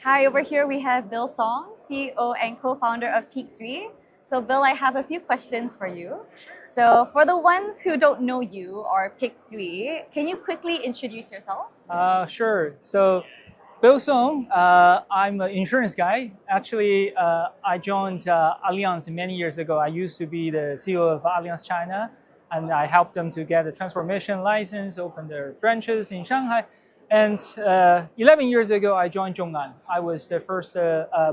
Hi, over here we have Bill Song, CEO and co-founder of Peak3. So Bill, I have a few questions for you. So for the ones who don't know you or Peak3, can you quickly introduce yourself? Sure. So, Bill Song, I'm an insurance guy. Actually, I joined Allianz many years ago. I used to be the CEO of Allianz China, and I helped them to get a transformation license, open their branches in Shanghai. And 11 years ago, I joined Zhong'an. I was the first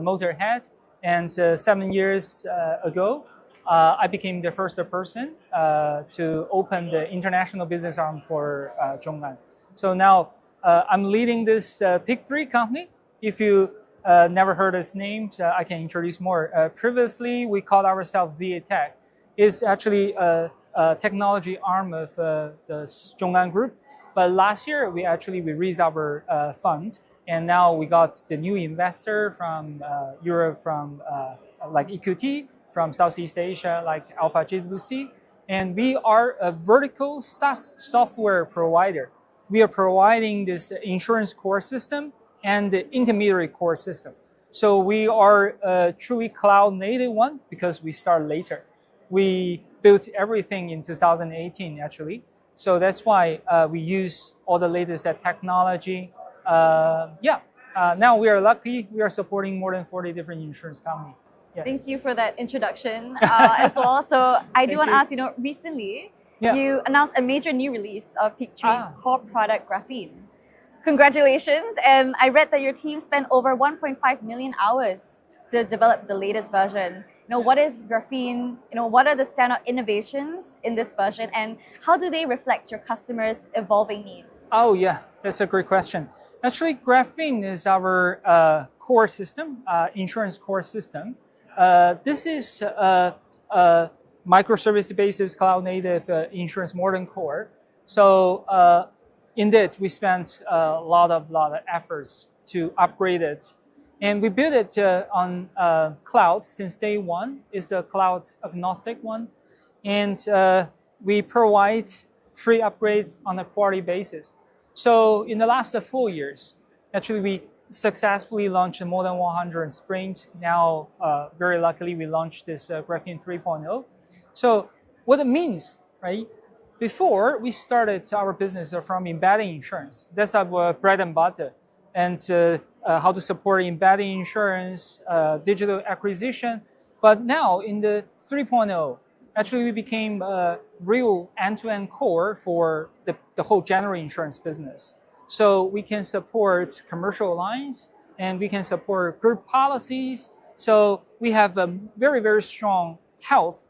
motor head, and 7 years ago, I became the first person to open the international business arm for Zhong'an. So now I'm leading this Peak3 company. If you never heard its names, I can introduce more. Previously, we called ourselves Insurtech. It's actually a technology arm of the Zhong'an Group. But last year, we raised our fund, and now we got the new investor from Europe, from like EQT, from Southeast Asia, like Alpha JWC, and we are a vertical SaaS software provider. We are providing this insurance core system and the intermediary core system. So we are a truly cloud native one because we started later. We built everything in 2018 actually. So that's why we use all the latest technology. Now we are lucky. We are supporting more than 40 different insurance companies. Yes. Thank you for that introduction as well. So I do want to ask, recently you announced a major new release of Peak3's core product, Graphene. Congratulations. And I read that your team spent over 1.5 million hours to develop the latest version. What is Graphene? What are the standout innovations in this version, and how do they reflect your customers' evolving needs? Oh yeah, that's a great question. Actually, Graphene is our core system, insurance core system. This is a microservice-based cloud-native insurance modern core. So indeed, we spent a lot of efforts to upgrade it. And we built it on cloud since day one. It's a cloud agnostic one. And we provide free upgrades on a quarterly basis. So in the last 4 years, actually we successfully launched more than 100 sprints. Now, very luckily, we launched this Graphene 3.0. So what it means, right? Before, we started our business from embedding insurance. That's our bread and butter. And how to support embedding insurance, digital acquisition. But now in the 3.0, actually we became a real end-to-end core for the whole general insurance business. So we can support commercial lines and we can support group policies. So we have a very, very strong health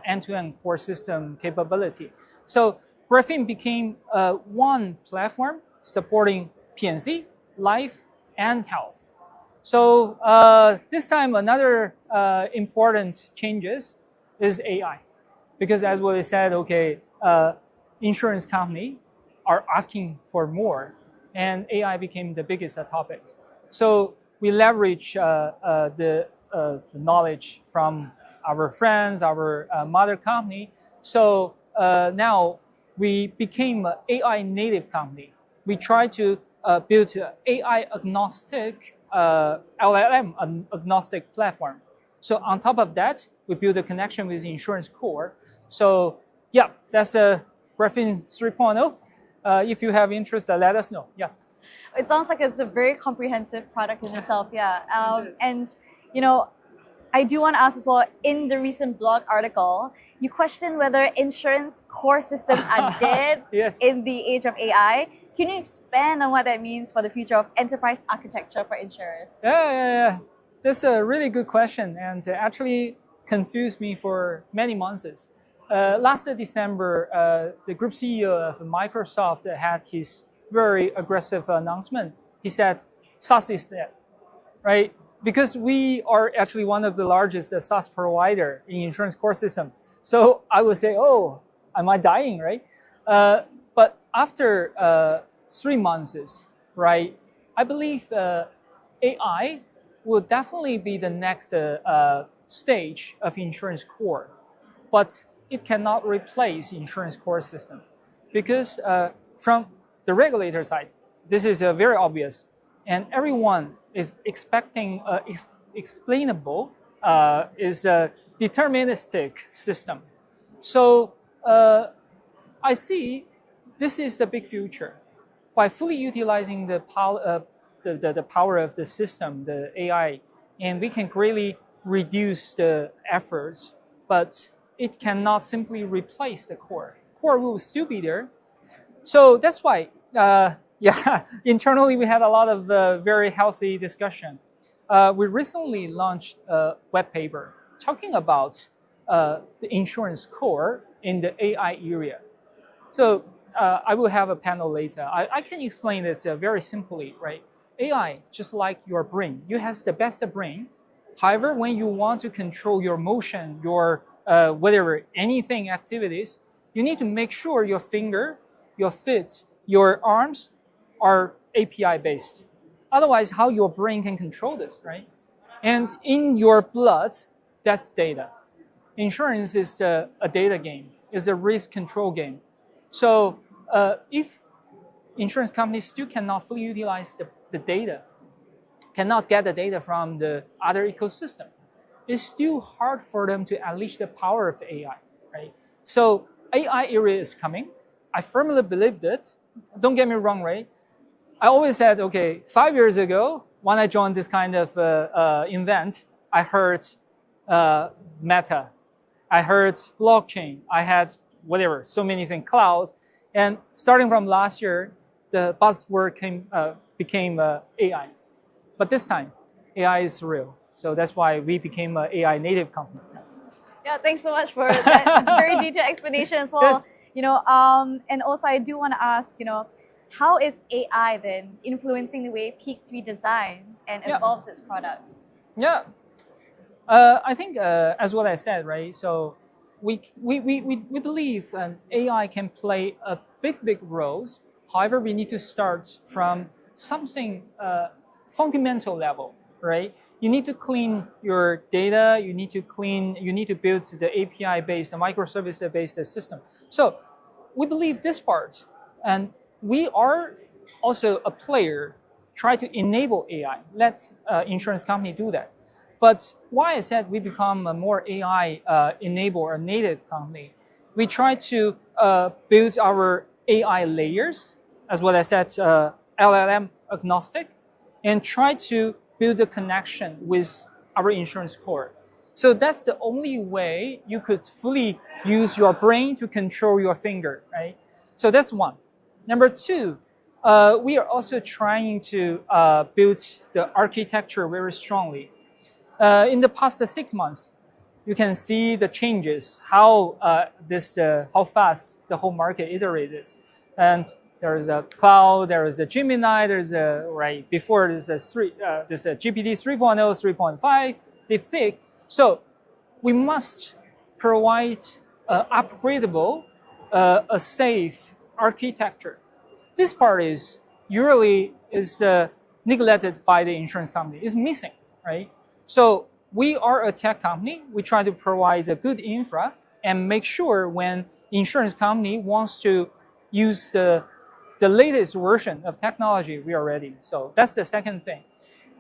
end-to-end core system capability. So Graphene became one platform supporting P&C, life, and health. So this time, another important changes is AI. Because as we said, insurance company are asking for more, and AI became the biggest topic. So we leverage the knowledge from our friends, our mother company. So now we became an AI native company. We try to built an AI agnostic, LLM agnostic platform. So on top of that, we built a connection with insurance core. So yeah, that's a Graphene 3.0. If you have interest, let us know. Yeah. It sounds like it's a very comprehensive product in itself. Yeah. And I do want to ask as well, in the recent blog article, you questioned whether insurance core systems are dead in the age of AI. Can you expand on what that means for the future of enterprise architecture for insurers? Yeah. That's a really good question, and actually confused me for many months. Last December, the group CEO of Microsoft had his very aggressive announcement. He said, SaaS is dead, right? Because we are actually one of the largest SaaS provider in insurance core system. So I would say, am I dying, right? But after 3 months, right, I believe AI will definitely be the next stage of insurance core. But it cannot replace insurance core system. Because from the regulator side, this is very obvious. and everyone is expecting explainable is a deterministic system. So I see this is the big future. By fully utilizing the power of the system, the AI, and we can greatly reduce the efforts, but it cannot simply replace the core. Core will still be there. So that's why, internally we had a lot of very healthy discussion. We recently launched a web paper talking about the insurance core in the AI area. So I will have a panel later. I can explain this very simply, right? AI, just like your brain, you have the best brain. However, when you want to control your motion, your whatever, anything activities, you need to make sure your finger, your feet, your arms are API based. Otherwise, how your brain can control this, right? And in your blood, that's data. Insurance is a data game, is a risk control game. So if insurance companies still cannot fully utilize the data, cannot get the data from the other ecosystem, it's still hard for them to unleash the power of AI, right? So AI area is coming. I firmly believed it. Don't get me wrong, right? I always said, okay, 5 years ago, when I joined this kind of event, I heard Meta, I heard blockchain, I had whatever, so many things, clouds. And starting from last year, the buzzword became AI. But this time, AI is real. So that's why we became an AI native company. Yeah, thanks so much for that very detailed explanation as well. Yes. And also I do want to ask, how is AI then influencing the way Peak3 designs and evolves its products? Yeah, I think as what I said, right? So we believe AI can play a big roles. However, we need to start from something fundamental level, right? You need to clean your data. You need to build the API-based, the microservice-based system. So we believe this part, and we are also a player, try to enable AI. Let insurance company do that. But why I said we become a more AI enabled or native company, we try to build our AI layers, as what I said, LLM agnostic, and try to build a connection with our insurance core. So that's the only way you could fully use your brain to control your finger, right? So that's one. Number two, we are also trying to build the architecture very strongly. In the past 6 months, you can see the changes, how fast the whole market iterates. And there is a cloud, there is a Gemini, there's a, right, before there's a GPT 3.0, 3.5, deepfake. So we must provide upgradable, a safe architecture. This part is usually neglected by the insurance company. It's missing, right? So we are a tech company. We try to provide a good infra and make sure when insurance company wants to use the latest version of technology, we are ready. So that's the second thing.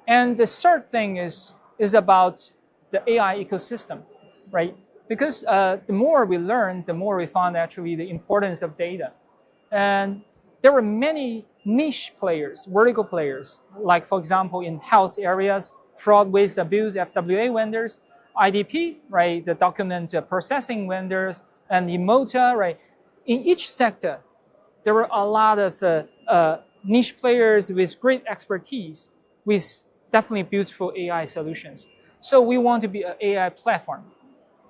And the third thing is about the AI ecosystem, right? Because the more we learn, the more we found actually the importance of data. And there were many niche players, vertical players, like for example, in health areas, fraud, waste, abuse, FWA vendors, IDP, right, the document processing vendors, and Emota, right. In each sector, there were a lot of niche players with great expertise, with definitely beautiful AI solutions. So we want to be an AI platform.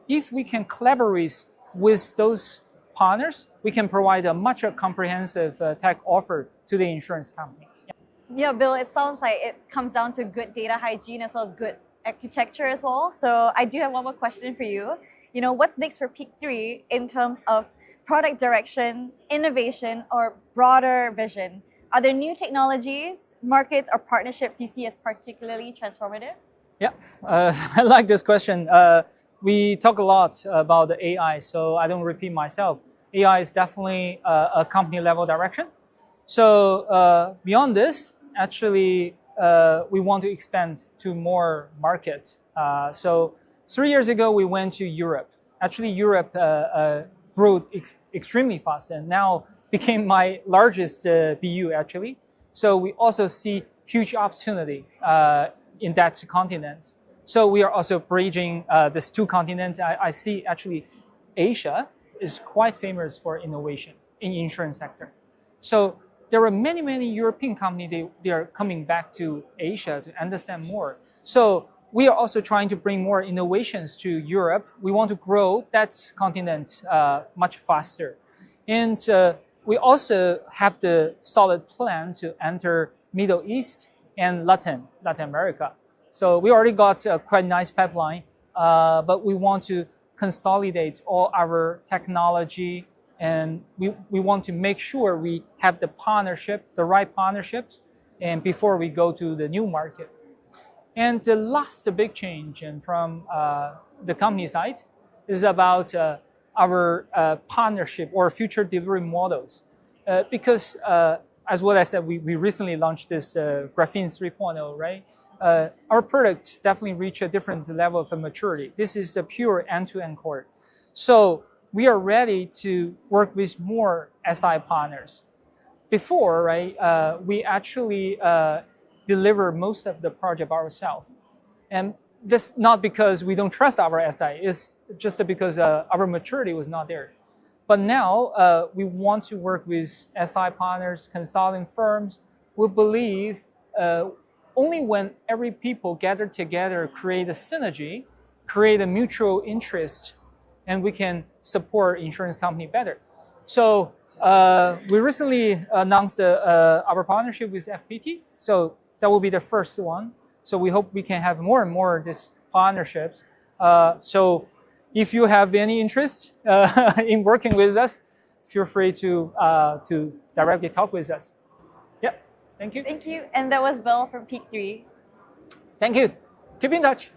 If we can collaborate with those partners, we can provide a much comprehensive tech offer to the insurance company. Yeah, Bill, it sounds like it comes down to good data hygiene as well as good architecture as well. So I do have one more question for you. What's next for Peak3 in terms of product direction, innovation, or broader vision? Are there new technologies, markets, or partnerships you see as particularly transformative? Yeah, I like this question. We talk a lot about the AI, so I don't repeat myself. AI is definitely a company level direction. So beyond this, actually, we want to expand to more markets. So 3 years ago, we went to Europe. Actually, Europe grew extremely fast and now became my largest BU actually. So we also see huge opportunity in that continent. So we are also bridging these two continents. I see actually Asia is quite famous for innovation in insurance sector. So there are many European companies, they are coming back to Asia to understand more. So we are also trying to bring more innovations to Europe. We want to grow that continent much faster. And we also have the solid plan to enter Middle East and Latin America. So we already got a quite nice pipeline, but we want to consolidate all our technology, and we want to make sure we have the right partnerships, and before we go to the new market. And the last big change from the company side is about our partnership or future delivery models. Because as what I said, we recently launched this Graphene 3.0, right? Our products definitely reach a different level of maturity. This is a pure end-to-end core. So we are ready to work with more SI partners. Before, right, we actually deliver most of the project ourselves. And this not because we don't trust our SI, it's just because our maturity was not there. But now we want to work with SI partners, consulting firms. We believe only when every people gather together, create a synergy, create a mutual interest, and we can support insurance company better. So we recently announced our partnership with FPT. So that will be the first one. So we hope we can have more and more of these partnerships. So if you have any interest in working with us, feel free to directly talk with us. Yeah, thank you. Thank you. And that was Bill from Peak3. Thank you. Keep in touch.